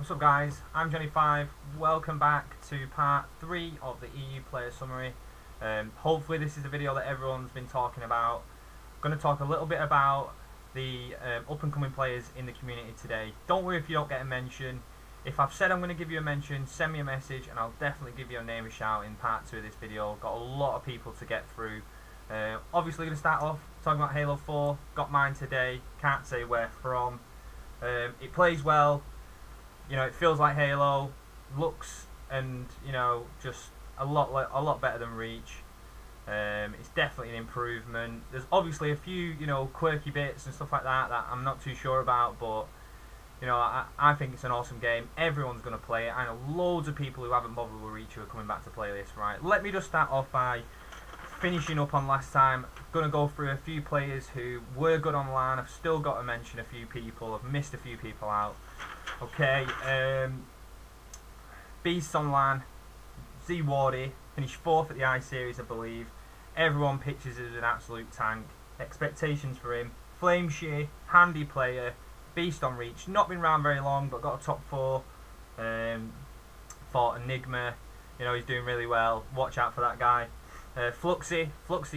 What's up guys, I'm Johnny5, welcome back to part 3 of the EU player summary. Hopefully this is the video that everyone's been talking about. I'm going to talk a little bit about the up and coming players in the community today. Don't worry if you don't get a mention. If I've said I'm going to give you a mention, send me a message and I'll definitely give your name a shout in part 2 of this video. Got a lot of people to get through. Obviously going to start off talking about Halo 4, got mine today, can't say where from. It plays well. You know, it feels like Halo, looks and just a lot better than Reach. It's definitely an improvement. There's obviously a few quirky bits and stuff like that I'm not too sure about, but I think it's an awesome game. Everyone's gonna play it. I know loads of people who haven't bothered with Reach who are coming back to play this. Right, let me just start off by finishing up on last time. Gonna go through a few players who were good online. I've still got to mention a few people. I've missed a few people out. Okay, Beast Online, Z Wardy, finished 4th at the I-Series I believe. Everyone pictures it as an absolute tank. Expectations for him. Flameshe, handy player. Beast on Reach, not been around very long but got a top 4. Fought Enigma, he's doing really well. Watch out for that guy. Fluxy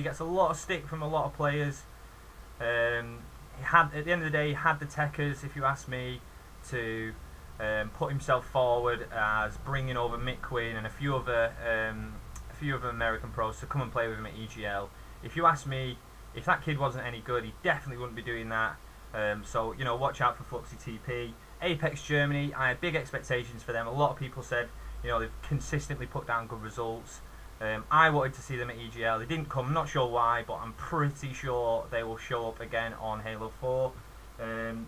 gets a lot of stick from a lot of players. He had, at the end of the day, he had the techers, if you ask me, to put himself forward as bringing over McQueen and a few other American pros to come and play with him at EGL. If you ask me, if that kid wasn't any good, he definitely wouldn't be doing that. So watch out for Fluxy TP. Apex Germany, I had big expectations for them. A lot of people said they've consistently put down good results. I wanted to see them at EGL. They didn't come, not sure why, but I'm pretty sure they will show up again on Halo 4.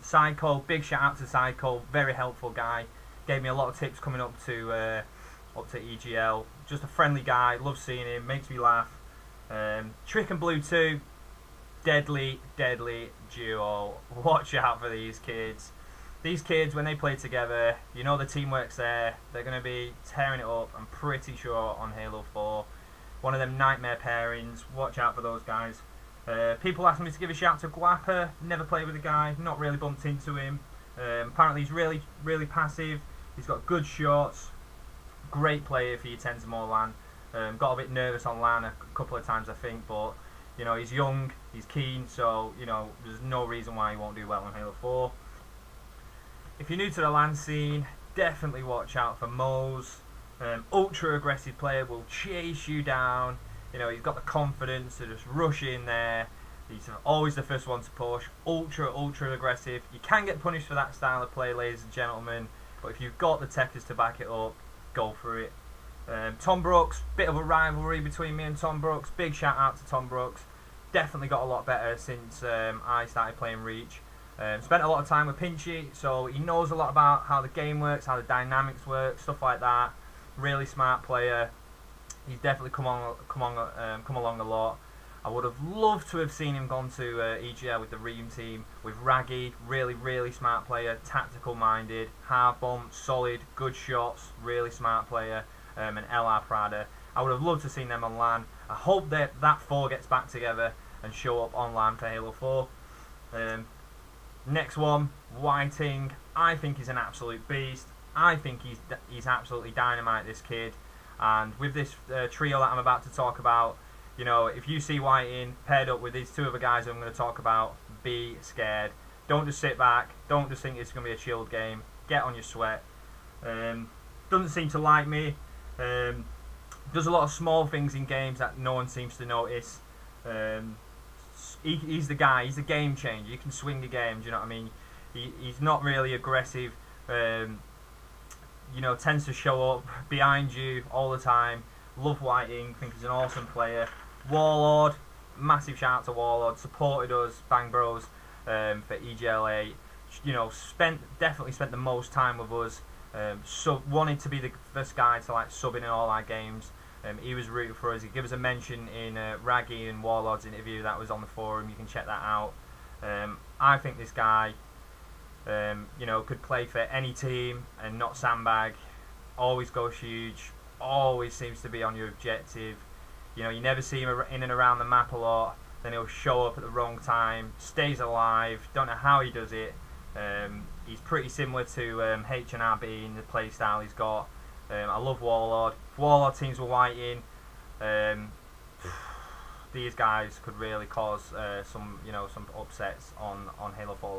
Psycho, big shout out to Psycho, very helpful guy. Gave me a lot of tips coming up to EGL. Just a friendly guy, love seeing him, makes me laugh. Trick and Blue 2, deadly duo. Watch out for these kids. These kids, when they play together, the teamwork's there. They're going to be tearing it up, I'm pretty sure, on Halo 4. One of them nightmare pairings. Watch out for those guys. People asked me to give a shout to Guapa. Never played with the guy, not really bumped into him. Apparently he's really passive. He's got good shots. Great player for your Tenza more LAN. Got a bit nervous on LAN a couple of times I think, but he's young, he's keen, so there's no reason why he won't do well on Halo 4. If you're new to the LAN scene, definitely watch out for Moze. Ultra aggressive player, will chase you down. He's got the confidence to just rush in there. He's always the first one to push. Ultra aggressive. You can get punished for that style of play, ladies and gentlemen, but if you've got the techers to back it up, go for it. Tom Brooks, bit of a rivalry between me and Tom Brooks. Big shout out to Tom Brooks. Definitely got a lot better since I started playing Reach. Spent a lot of time with Pinchy, so he knows a lot about how the game works, how the dynamics work, stuff like that. Really smart player. He's definitely come along a lot. I would have loved to have seen him gone to EGL with the Ream team, with Raggy, really smart player, tactical minded, hard bomb, solid, good shots, really smart player, and LR Prada. I would have loved to have seen them on LAN. I hope that 4 gets back together and show up on LAN for Halo 4. Next one, Whiting. I think he's an absolute beast. I think he's absolutely dynamite, this kid. And with this trio that I'm about to talk about, if you see Whiting paired up with these 2 other guys I'm going to talk about, be scared. Don't just sit back. Don't just think it's going to be a chilled game. Get on your sweat. Doesn't seem to like me. Does a lot of small things in games that no one seems to notice. He's the guy. He's the game changer. You can swing the game. Do you know what I mean? He's not really aggressive. Tends to show up behind you all the time. Love Whiting. Think he's an awesome player. Warlord. Massive shout out to Warlord. Supported us, Bang Bros, for EGLA. Definitely spent the most time with us. So wanted to be the first guy to sub in all our games. He was rooting for us. He gave us a mention in Raggy and Warlord's interview that was on the forum. You can check that out. I think this guy, could play for any team and not sandbag. Always goes huge. Always seems to be on your objective. You never see him in and around the map a lot. Then he'll show up at the wrong time. Stays alive. Don't know how he does it. He's pretty similar to HRB in the playstyle he's got. I love Warlord. If Warlord teams were whiting, these guys could really cause some upsets on Halo 4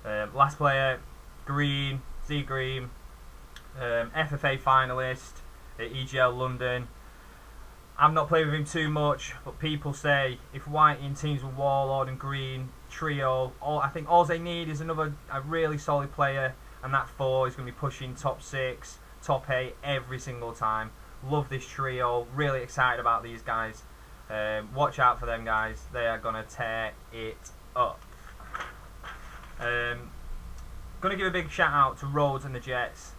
LAN. Last player, Green, Z Green, FFA finalist at EGL London. I've not played with him too much, but people say if whiting teams with Warlord and Green trio, I think all they need is a really solid player, and that 4 is going to be pushing top 6, top 8 every single time. Love this trio. Really excited about these guys. Watch out for them guys. They are going to tear it up. Going to give a big shout out to RHATles and the Jets.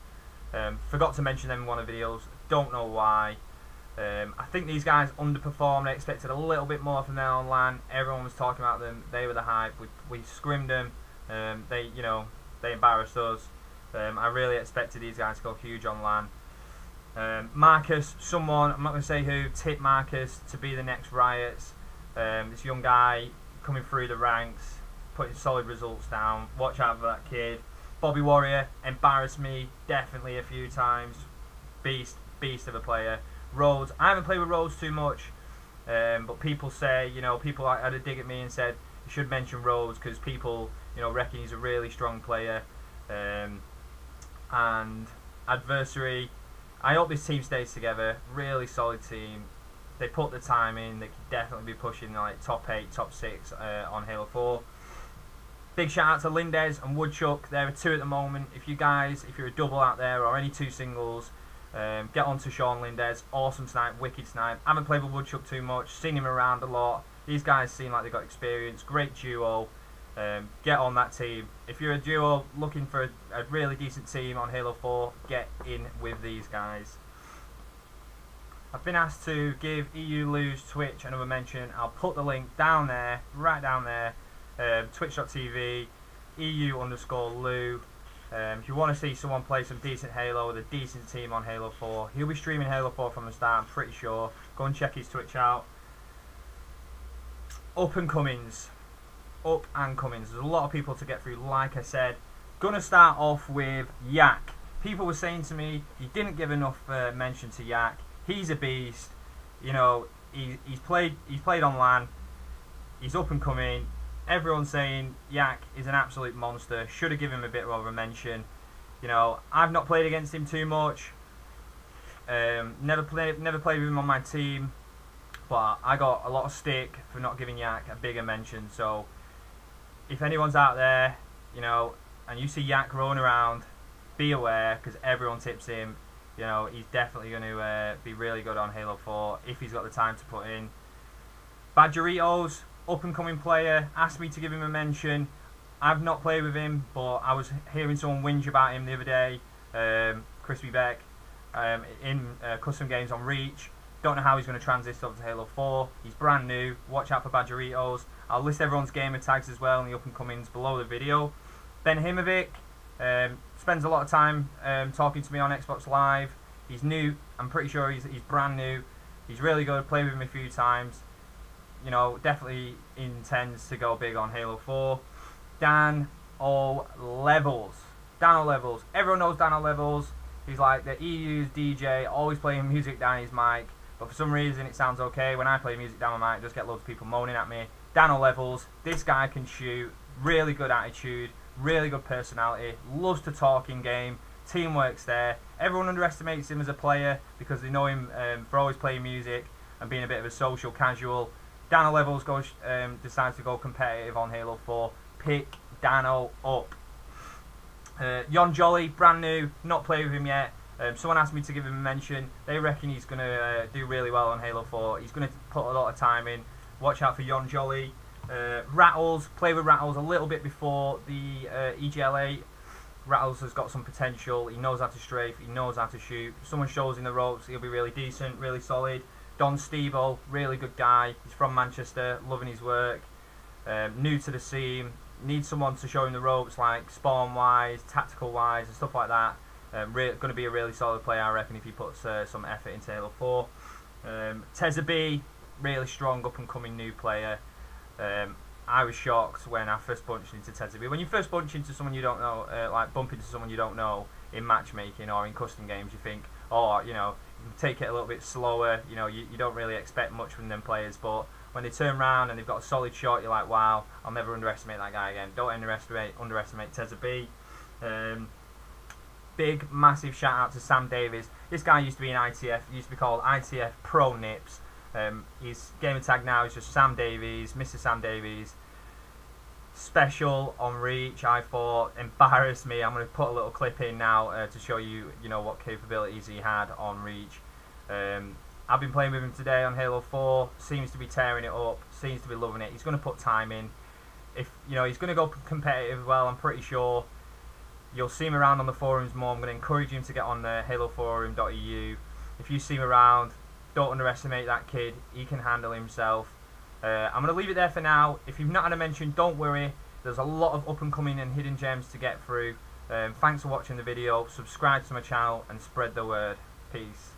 Forgot to mention them in one of the videos. Don't know why. I think these guys underperformed. I expected a little bit more from them on LAN. Everyone was talking about them. They were the hype. We scrimmed them. They embarrassed us. I really expected these guys to go huge on LAN. Marcus, someone, I'm not going to say who, tipped Marcus to be the next RHATles. This young guy coming through the ranks, putting solid results down. Watch out for that kid. Bobby Warrior embarrassed me definitely a few times. Beast of a player. RHATles, I haven't played with RHATles too much, but people say, people had a dig at me and said you should mention RHATles because people, reckon he's a really strong player. And Adversary, I hope this team stays together. Really solid team. They put the time in. They could definitely be pushing like top 8, top 6 on Halo 4. Big shout out to Lindez and Woodchuck. There are 2 at the moment. If you're a double out there or any 2 singles, get on to Sean Lindez. Awesome snipe, wicked snipe. I haven't played with Woodchuck too much. Seen him around a lot. These guys seem like they've got experience. Great duo. Get on that team. If you're a duo looking for a really decent team on Halo 4, get in with these guys. I've been asked to give EU Lou's Twitch another mention. I'll put the link down there, right down there. Twitch.tv EU_Lou. If you want to see someone play some decent Halo with a decent team on Halo 4, he'll be streaming Halo 4 from the start, I'm pretty sure. Go and check his Twitch out. Up and comings. There's a lot of people to get through, like I said. Gonna start off with Yak. People were saying to me, you didn't give enough mention to Yak. He's a beast. He's played on LAN. He's up and coming. Everyone's saying Yak is an absolute monster. Should have given him a bit more of a mention. I've not played against him too much. Never played with him on my team. But I got a lot of stick for not giving Yak a bigger mention. So if anyone's out there, and you see Yak rolling around, be aware because everyone tips him. He's definitely going to be really good on Halo 4 if he's got the time to put in. Badgeritos, up and coming player, asked me to give him a mention. I've not played with him, but I was hearing someone whinge about him the other day. Crispy Beck in custom games on Reach. Don't know how he's going to transition over to Halo 4. He's brand new. Watch out for Badgeritos. I'll list everyone's gamer tags as well in the up and comings below the video. Benhimovic spends a lot of time talking to me on Xbox Live. He's new. I'm pretty sure he's brand new. He's really good. Played with him a few times. Definitely intends to go big on Halo 4. Danno Levels. Everyone knows Danno Levels. He's like the EU's DJ, always playing music down his mic. But for some reason it sounds okay. When I play music down my mic, just get loads of people moaning at me. Danno Levels. This guy can shoot. Really good attitude. Really good personality. Loves to talk in game. Teamwork's there. Everyone underestimates him as a player because they know him for always playing music and being a bit of a social casual. Danno Levels decides to go competitive on Halo 4. Pick Danno up. Yon Jolly, brand new, not played with him yet. Someone asked me to give him a mention. They reckon he's going to do really well on Halo 4. He's going to put a lot of time in. Watch out for Yon Jolly. RHAttles, played with RHAttles a little bit before the EGL8. RHAttles has got some potential. He knows how to strafe, he knows how to shoot. If someone shows in the ropes, he'll be really decent, really solid. Donstebo, really good guy. He's from Manchester, loving his work. New to the scene. Needs someone to show him the ropes, like spawn-wise, tactical-wise, and stuff like that. Going to be a really solid player, I reckon, if he puts some effort into Halo 4. Tezabe, really strong, up-and-coming new player. I was shocked when I first bunched into Tezabe. When you first bunch into someone you don't know, like bump into someone you don't know in matchmaking or in custom games, you think, oh, you know, take it a little bit slower. You know, you don't really expect much from them players, but when they turn around and they've got a solid shot, you're like, wow, I'll never underestimate that guy again. Don't underestimate Tezabe. Big, massive shout out to Sam Davies. This guy used to be in ITF, used to be called ITF Pro Nips. His gamer tag now is just Sam Davies, Mr. Sam Davies. Special on Reach, I thought, embarrassed me. I'm going to put a little clip in now to show you, you know, what capabilities he had on Reach. I've been playing with him today on Halo 4. Seems to be tearing it up. Seems to be loving it. He's going to put time in. If you know, he's going to go competitive as well. I'm pretty sure. You'll see him around on the forums more. I'm going to encourage him to get on the haloforum.eu. If you see him around, don't underestimate that kid. He can handle himself. I'm going to leave it there for now. If you've not had a mention, don't worry. There's a lot of up and coming and hidden gems to get through. Thanks for watching the video. Subscribe to my channel and spread the word. Peace.